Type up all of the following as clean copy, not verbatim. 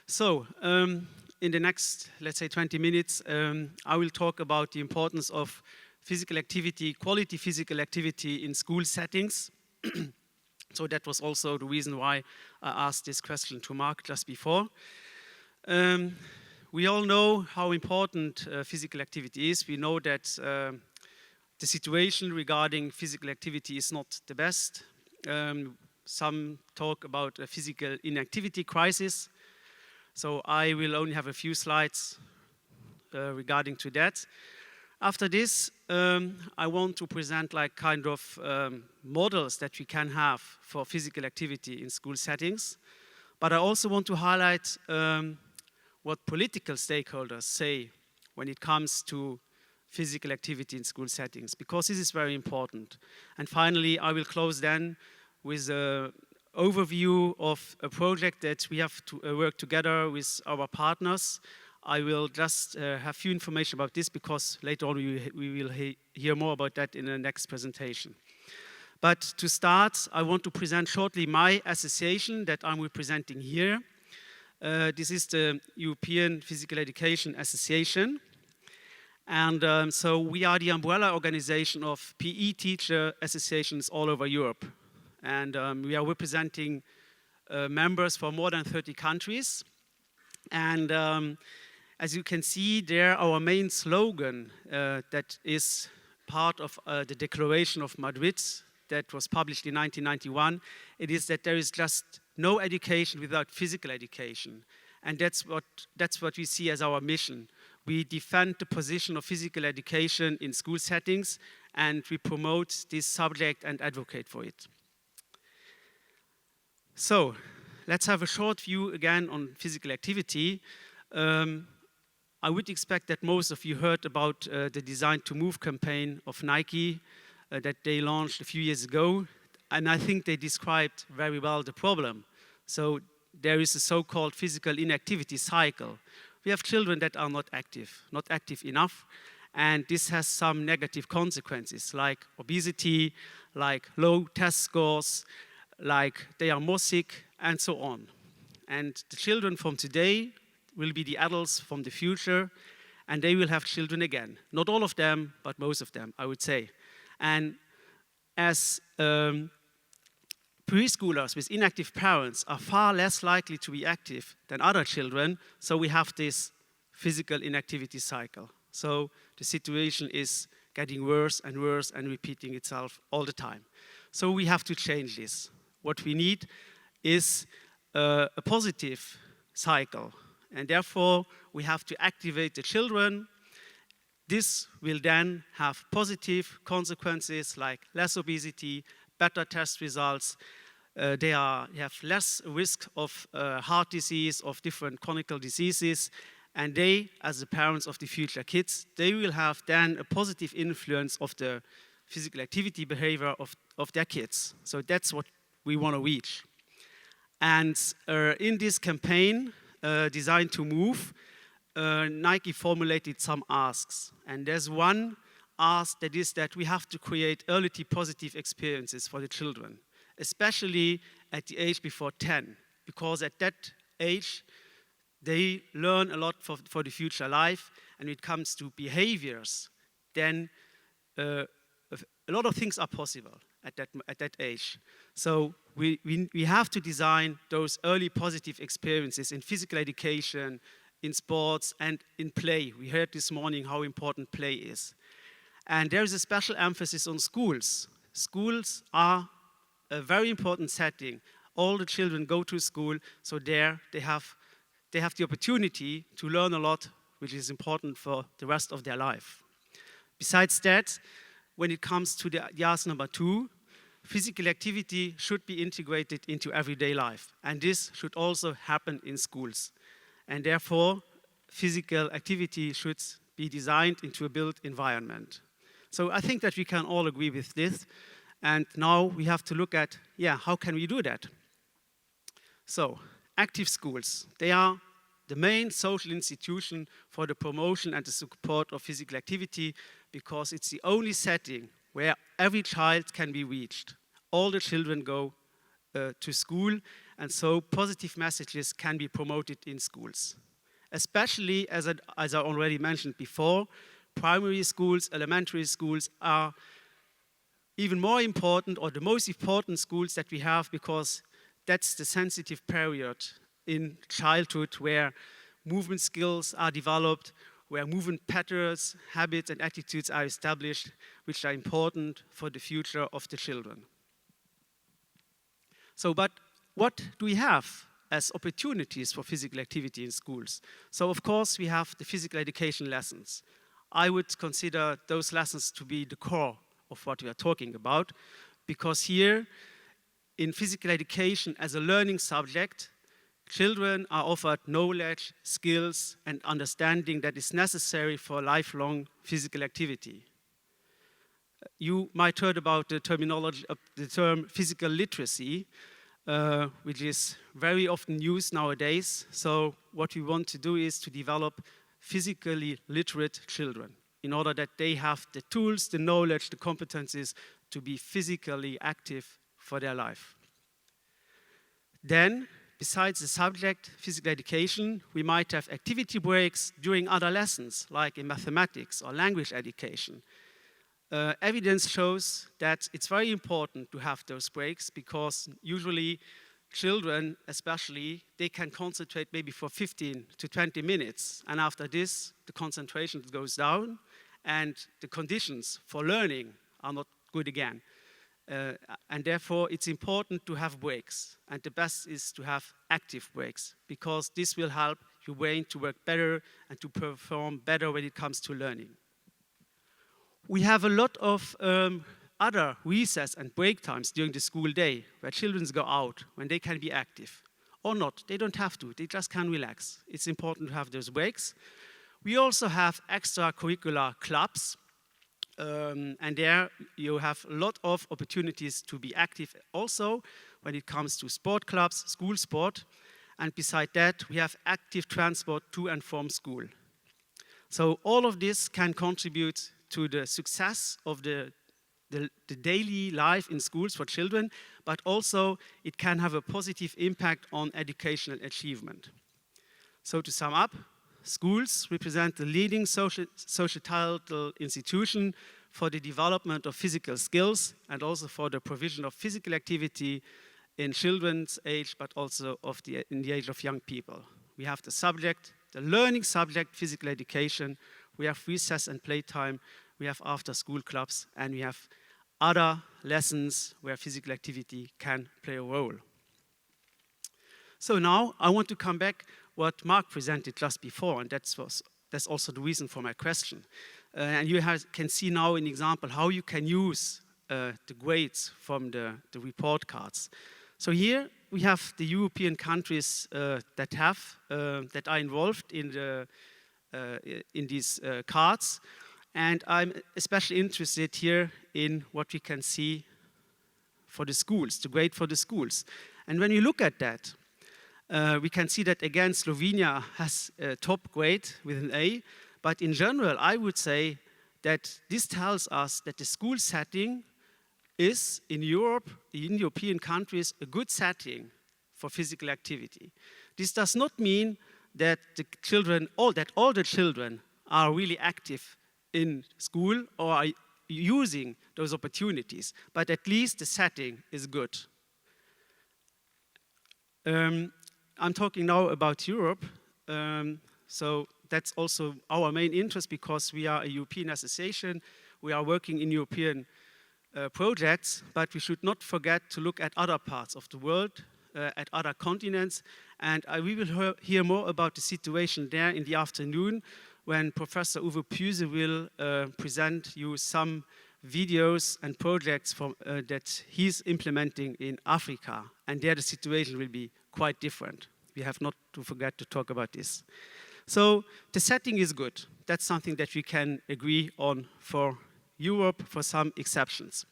So, in the next, let's say 20 minutes, I will talk about the importance of physical activity, quality physical activity in school settings. So that was also the reason why I asked this question to Mark just before. We all know how important physical activity is. We know that the situation regarding physical activity is not the best. Some talk about a physical inactivity crisis. So I will only have a few slides regarding to that. After this, I want to present like kind of models that we can have for physical activity in school settings. But I also want to highlight what political stakeholders say when it comes to physical activity in school settings, because this is very important. And finally, I will close then with an overview of a project that we have to work together with our partners. I will just have few information about this because later on we will hear more about that in the next presentation. But to start, I want to present shortly my association that I'm representing here. This is the European Physical Education Association. And so we are the umbrella organization of PE teacher associations all over Europe. And we are representing members from more than 30 countries. And as you can see there, our main slogan that is part of the Declaration of Madrid that was published in 1991, it is that there is just no education without physical education. And that's what we see as our mission. We defend the position of physical education in school settings, and we promote this subject and advocate for it. So, let's have a short view again on physical activity. I would expect that most of you heard about the Design to Move campaign of Nike that they launched a few years ago, and I think they described very well the problem. So there is a so-called physical inactivity cycle. We have children that are not active enough, and this has some negative consequences like obesity, like low test scores, like they are more sick, and so on. And the children from today will be the adults from the future, and they will have children again. Not all of them, but most of them, I would say. And as preschoolers with inactive parents are far less likely to be active than other children, so we have this physical inactivity cycle. So the situation is getting worse and worse and repeating itself all the time. So we have to change this. What we need is a positive cycle, and therefore we have to activate the children. This will then have positive consequences like less obesity, better test results. They have less risk of heart disease, of different chronic diseases, and they, as the parents of the future kids, they will have then a positive influence of the physical activity behavior of their kids. So that's what we want to reach. And in this campaign, Designed to Move, Nike formulated some asks. And there's one ask that is that we have to create early positive experiences for the children, especially at the age before 10, because at that age, they learn a lot for the future life, and when it comes to behaviors, then a lot of things are possible at that age. So we have to design those early positive experiences in physical education, in sports, and in play. We heard this morning how important play is. And there is a special emphasis on schools. Schools are a very important setting. All the children go to school, so there they have the opportunity to learn a lot, which is important for the rest of their life. Besides that, when it comes to the ask number 2, physical activity should be integrated into everyday life, and this should also happen in schools. And therefore, physical activity should be designed into a built environment. So I think that we can all agree with this, and now we have to look at, how can we do that? So, active schools, they are the main social institution for the promotion and the support of physical activity, because it's the only setting where every child can be reached. All the children go to school, and so positive messages can be promoted in schools. Especially, as I already mentioned before, primary schools, elementary schools are even more important, or the most important schools that we have, because that's the sensitive period in childhood where movement skills are developed, where movement patterns, habits, and attitudes are established, which are important for the future of the children. So, but what do we have as opportunities for physical activity in schools? So, of course, we have the physical education lessons. I would consider those lessons to be the core of what we are talking about, because here, in physical education as a learning subject, children are offered knowledge, skills, and understanding that is necessary for lifelong physical activity. You might heard about the terminology of the term physical literacy, which is very often used nowadays. So what we want to do is to develop physically literate children in order that they have the tools, the knowledge, the competencies to be physically active for their life. Then, besides the subject, physical education, we might have activity breaks during other lessons, like in mathematics or language education. Evidence shows that it's very important to have those breaks, because usually children, especially, they can concentrate maybe for 15 to 20 minutes. And after this, the concentration goes down and the conditions for learning are not good again. And therefore, it's important to have breaks. And the best is to have active breaks, because this will help your brain to work better and to perform better when it comes to learning. We have a lot of other recess and break times during the school day where children go out, when they can be active. Or not, they don't have to, they just can relax. It's important to have those breaks. We also have extracurricular clubs, and there you have a lot of opportunities to be active also when it comes to sport clubs, school sport. And beside that, we have active transport to and from school. So all of this can contribute to the success of the daily life in schools for children, but also it can have a positive impact on educational achievement. So to sum up, schools represent the leading societal institution for the development of physical skills and also for the provision of physical activity in children's age, but also in the age of young people. We have the subject, the learning subject, physical education. We have recess and playtime. We have after-school clubs, and we have other lessons where physical activity can play a role. So now I want to come back what Mark presented just before, and that's also the reason for my question. And you can see now an example how you can use the grades from the report cards. So here we have the European countries that are involved in these cards. And I'm especially interested here in what we can see for the schools, the grade for the schools. And when you look at that, we can see that again Slovenia has a top grade with an A, but in general I would say that this tells us that the school setting is in Europe, in European countries, a good setting for physical activity. This does not mean that all the children are really active in school or are using those opportunities, but at least the setting is good. I'm talking now about Europe, so that's also our main interest because we are a European association, we are working in European projects, but we should not forget to look at other parts of the world, at other continents, and we will hear more about the situation there in the afternoon when Professor Uwe Püse will present you some videos and projects that he's implementing in Africa, and there the situation will be quite different. We have not to forget to talk about this. So the setting is good. That's something that we can agree on for Europe, for some exceptions.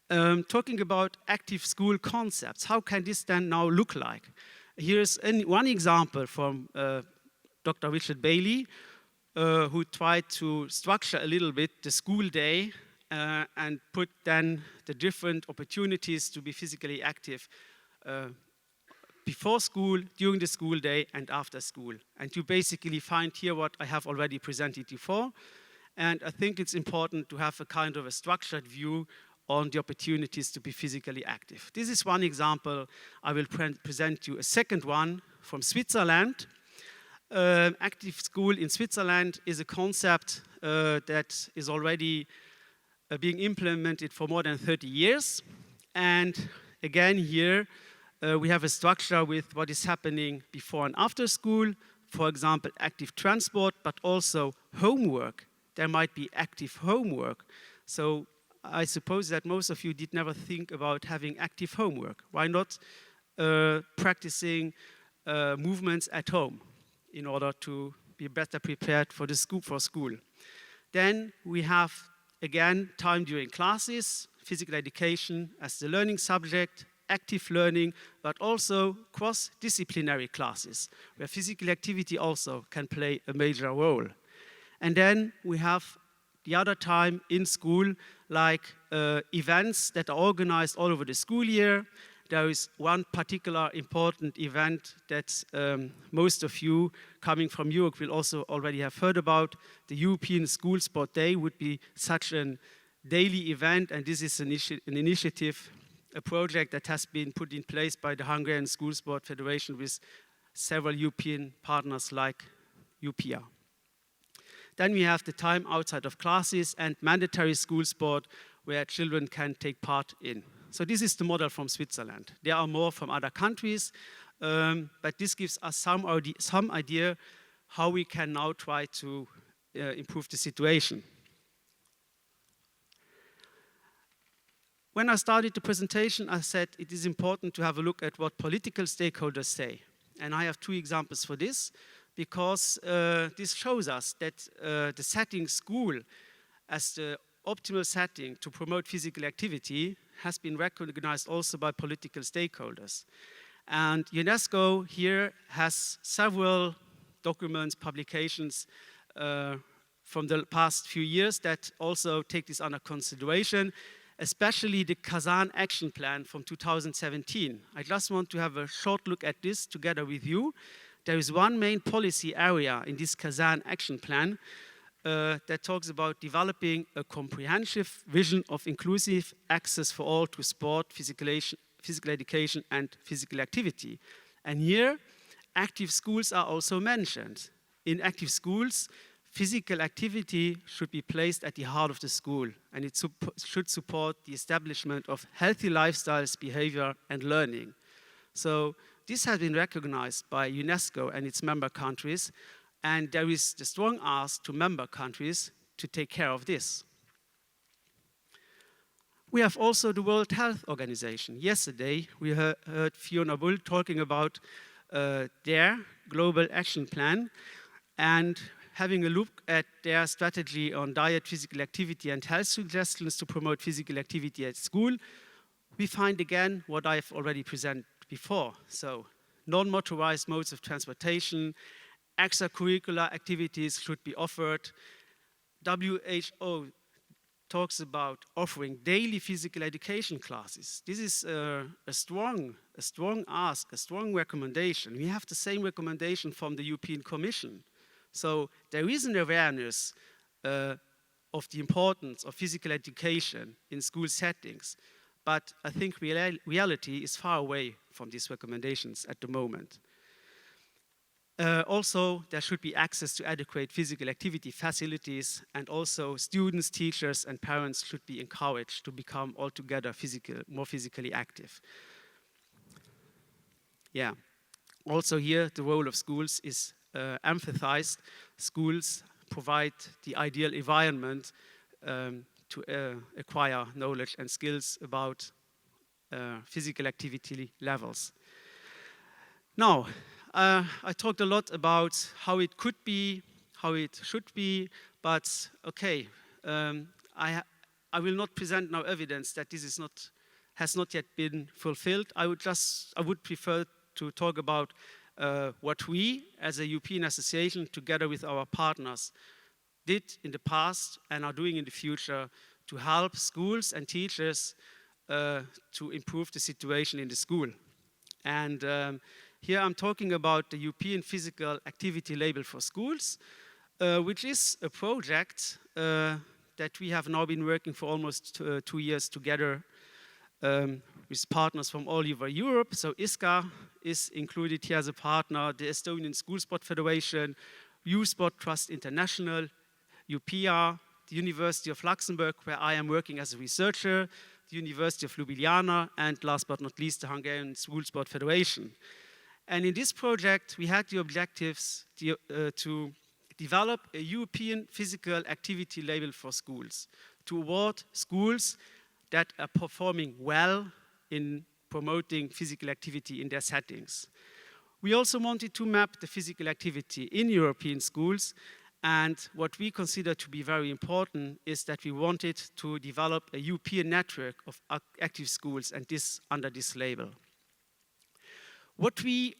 Talking about active school concepts, how can this then now look like? Here's one example from Dr. Richard Bailey, who tried to structure a little bit the school day and put then the different opportunities to be physically active before school, during the school day, and after school. And you basically find here what I have already presented before. And I think it's important to have a kind of a structured view on the opportunities to be physically active. This is one example. I will present you a second one from Switzerland. Active school in Switzerland is a concept that is already being implemented for more than 30 years. And again here, we have a structure with what is happening before and after school. For example, active transport, but also homework. There might be active homework. So I suppose that most of you did never think about having active homework. Why not practicing movements at home in order to be better prepared for school? Then we have, again, time during classes, physical education as the learning subject, active learning, but also cross-disciplinary classes, where physical activity also can play a major role. And then we have the other time in school, like events that are organized all over the school year. There is one particular important event that most of you coming from Europe will also already have heard about. The European School Sport Day would be such a daily event, and this is an initiative, a project that has been put in place by the Hungarian School Sport Federation with several European partners like UPIA. Then we have the time outside of classes and mandatory school sport where children can take part in. So this is the model from Switzerland. There are more from other countries, but this gives us some idea how we can now try to improve the situation. When I started the presentation, I said it is important to have a look at what political stakeholders say. And I have two examples for this, because this shows us that the setting school as the optimal setting to promote physical activity has been recognized also by political stakeholders. And UNESCO here has several documents, publications from the past few years that also take this under consideration, especially the Kazan Action Plan from 2017. I just want to have a short look at this together with you. There is one main policy area in this Kazan Action Plan that talks about developing a comprehensive vision of inclusive access for all to sport, physical education, and physical activity. And here, active schools are also mentioned. In active schools, physical activity should be placed at the heart of the school, and it should support the establishment of healthy lifestyles, behavior, and learning. So this has been recognized by UNESCO and its member countries, and there is the strong ask to member countries to take care of this. We have also the World Health Organization. Yesterday, we heard Fiona Bull talking about their global action plan, and having a look at their strategy on diet, physical activity, and health suggestions to promote physical activity at school, we find again what I've already presented before. So, non-motorized modes of transportation, extracurricular activities should be offered. WHO talks about offering daily physical education classes. This is a strong ask, a strong recommendation. We have the same recommendation from the European Commission. So there is an awareness of the importance of physical education in school settings, but I think reality is far away from these recommendations at the moment. Also, there should be access to adequate physical activity facilities, and also students, teachers, and parents should be encouraged to become altogether more physically active. Yeah. Also here, the role of schools is emphasized. Schools provide the ideal environment to acquire knowledge and skills about physical activity levels. Now, I talked a lot about how it could be, how it should be, but okay, I will not present now evidence that this has not yet been fulfilled. I would prefer to talk about what we, as a European association, together with our partners, did in the past and are doing in the future to help schools and teachers to improve the situation in the school. And here I'm talking about the European Physical Activity Label for Schools, which is a project that we have now been working for almost 2 years together with partners from all over Europe. So ISCA is included here as a partner, the Estonian School Sport Federation, Youth Sport Trust International, UPR, the University of Luxembourg, where I am working as a researcher, the University of Ljubljana, and last but not least, the Hungarian School Sport Federation. And in this project, we had the objectives to develop a European physical activity label for schools, to award schools that are performing well in promoting physical activity in their settings. We also wanted to map the physical activity in European schools, and what we consider to be very important is that we wanted to develop a European network of active schools, and this under this label. What we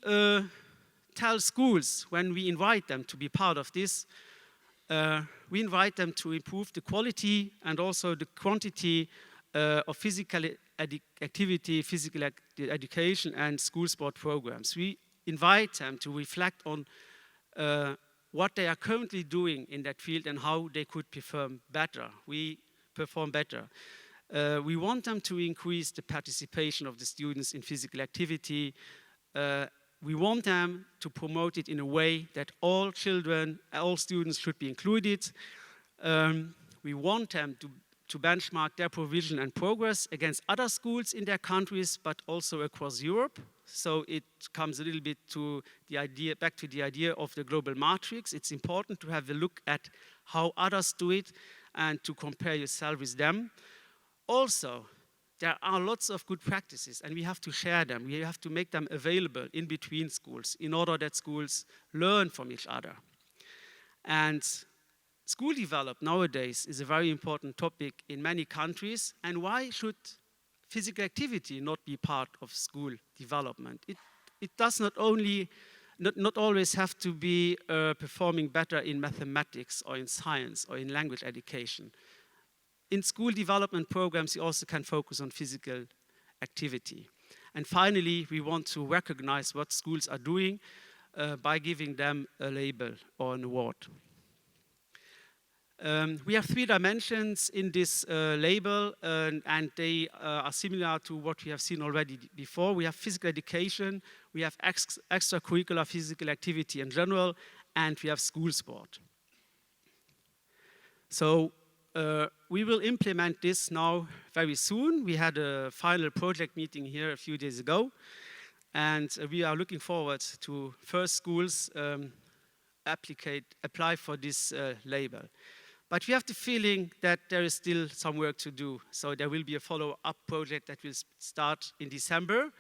tell schools when we invite them to be part of this, we invite them to improve the quality and also the quantity of physical activity, physical education, and school sport programs. We invite them to reflect on what they are currently doing in that field and how they could perform better. We want them to increase the participation of the students in physical activity. We want them to promote it in a way that all children, all students should be included. We want them to benchmark their provision and progress against other schools in their countries, but also across Europe. So it comes a little bit to the idea, back to the idea of the global matrix. It's important to have a look at how others do it and to compare yourself with them. Also, there are lots of good practices, and we have to share them. We have to make them available in between schools in order that schools learn from each other. And school development nowadays is a very important topic in many countries. And why should physical activity not be part of school development? It does not always have to be performing better in mathematics or in science or in language education. In school development programs, you also can focus on physical activity. And finally, we want to recognize what schools are doing by giving them a label or an award. We have 3 dimensions in this label, and they are similar to what we have seen already before. We have physical education, we have extracurricular physical activity in general, and we have school sport. So we will implement this now very soon. We had a final project meeting here a few days ago, and we are looking forward to first schools apply for this label. But we have the feeling that there is still some work to do. So there will be a follow-up project that will start in December,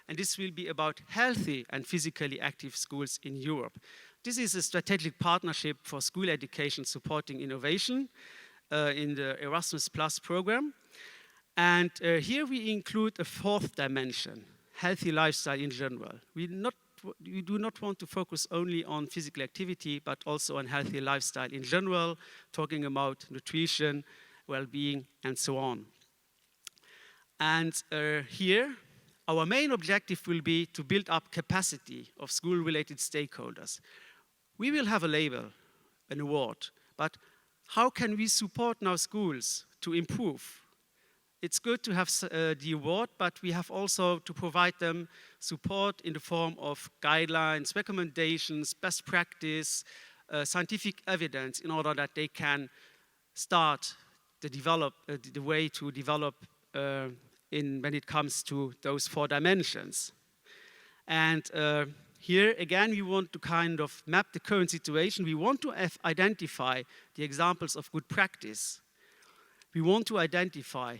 and this will be about healthy and physically active schools in Europe. This is a strategic partnership for school education supporting innovation in the Erasmus Plus program. And here we include a 4th dimension, healthy lifestyle in general. We do not want to focus only on physical activity, but also on healthy lifestyle in general, talking about nutrition, well-being, and so on. And here, our main objective will be to build up capacity of school-related stakeholders. We will have a label, an award, but how can we support now schools to improve? It's good to have the award, but we have also to provide them support in the form of guidelines, recommendations, best practice, scientific evidence in order that they can start the way to develop when it comes to those 4 dimensions. And here again, we want to kind of map the current situation. We want to identify the examples of good practice. We want to identify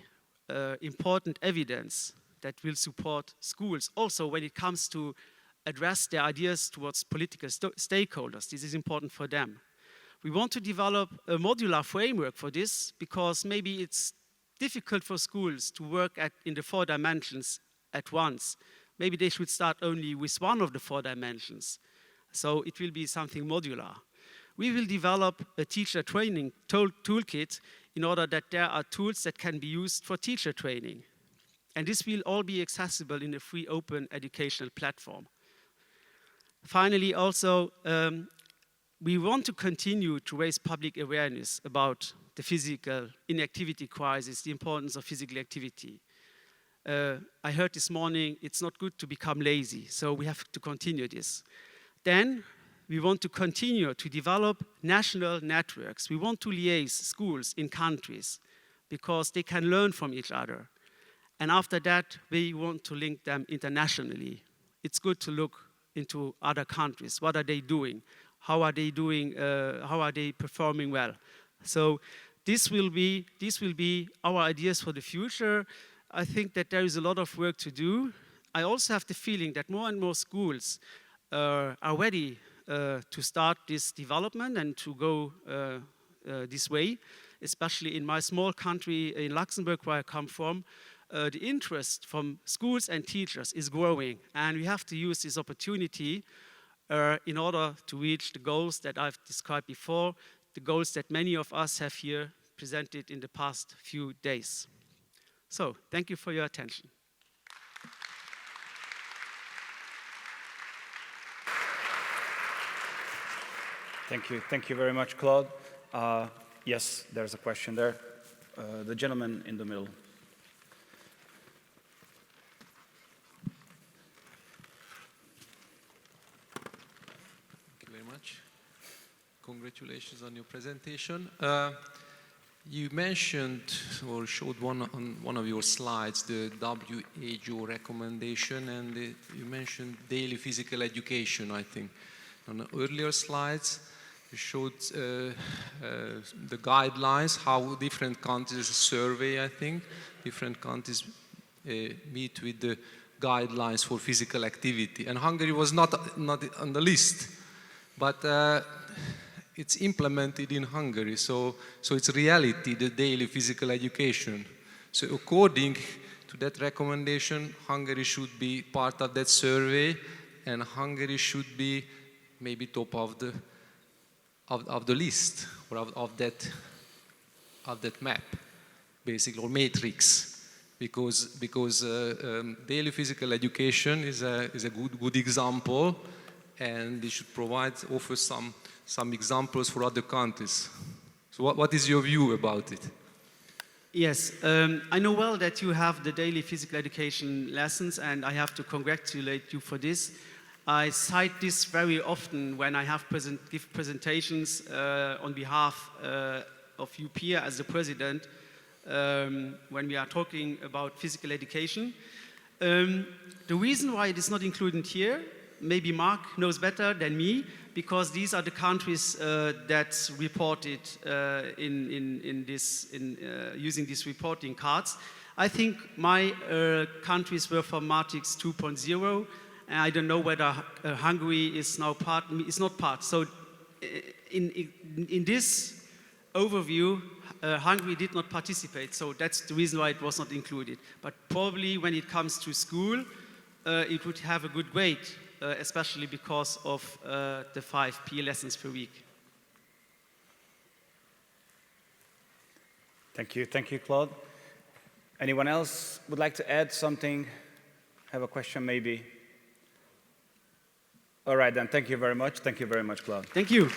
important evidence that will support schools. Also, when it comes to address their ideas towards political stakeholders, this is important for them. We want to develop a modular framework for this because maybe it's difficult for schools to work in the 4 dimensions at once. Maybe they should start only with one of the 4 dimensions. So it will be something modular. We will develop a teacher training toolkit in order that there are tools that can be used for teacher training. And this will all be accessible in a free open educational platform. Finally, also, we want to continue to raise public awareness about the physical inactivity crisis, the importance of physical activity. I heard this morning it's not good to become lazy, so we have to continue this. Then we want to continue to develop national networks. We want to liaise schools in countries because they can learn from each other. And after that, we want to link them internationally. It's good to look into other countries. What are they doing? How are they doing? How are they performing well? So this will be our ideas for the future. I think that there is a lot of work to do. I also have the feeling that more and more schools are ready to start this development and to go this way, especially in my small country in Luxembourg, where I come from. The interest from schools and teachers is growing, and we have to use this opportunity in order to reach the goals that I've described before, the goals that many of us have here presented in the past few days. So, thank you for your attention. Thank you very much, Claude. Yes, there's a question there. The gentleman in the middle. Congratulations on your presentation. You mentioned or showed on one of your slides the WHO recommendation, and you mentioned daily physical education, I think. On the earlier slides, you showed the guidelines, how different countries survey, I think. Different countries meet with the guidelines for physical activity. And Hungary was not on the list. But it's implemented in Hungary, so it's reality, the daily physical education. So according to that recommendation, Hungary should be part of that survey, and Hungary should be maybe top of the list, or of that map, basically, or matrix, because daily physical education is a good example, and they should offer some examples for other countries. So what is your view about it? Yes, I know well that you have the daily physical education lessons, and I have to congratulate you for this. I cite this very often when I have give presentations on behalf of UPIA as the president, when we are talking about physical education. The reason why it is not included here, maybe Mark knows better than me, because these are the countries that reported using these reporting cards. I think my countries were for Matrix 2.0, and I don't know whether Hungary is now part. It's not part. So in this overview, Hungary did not participate. So that's the reason why it was not included. But probably when it comes to school, it would have a good weight. Especially because of the 5 peer lessons per week. Thank you, Claude. Anyone else would like to add something? Have a question, maybe? All right, then. Thank you very much. Thank you very much, Claude. Thank you.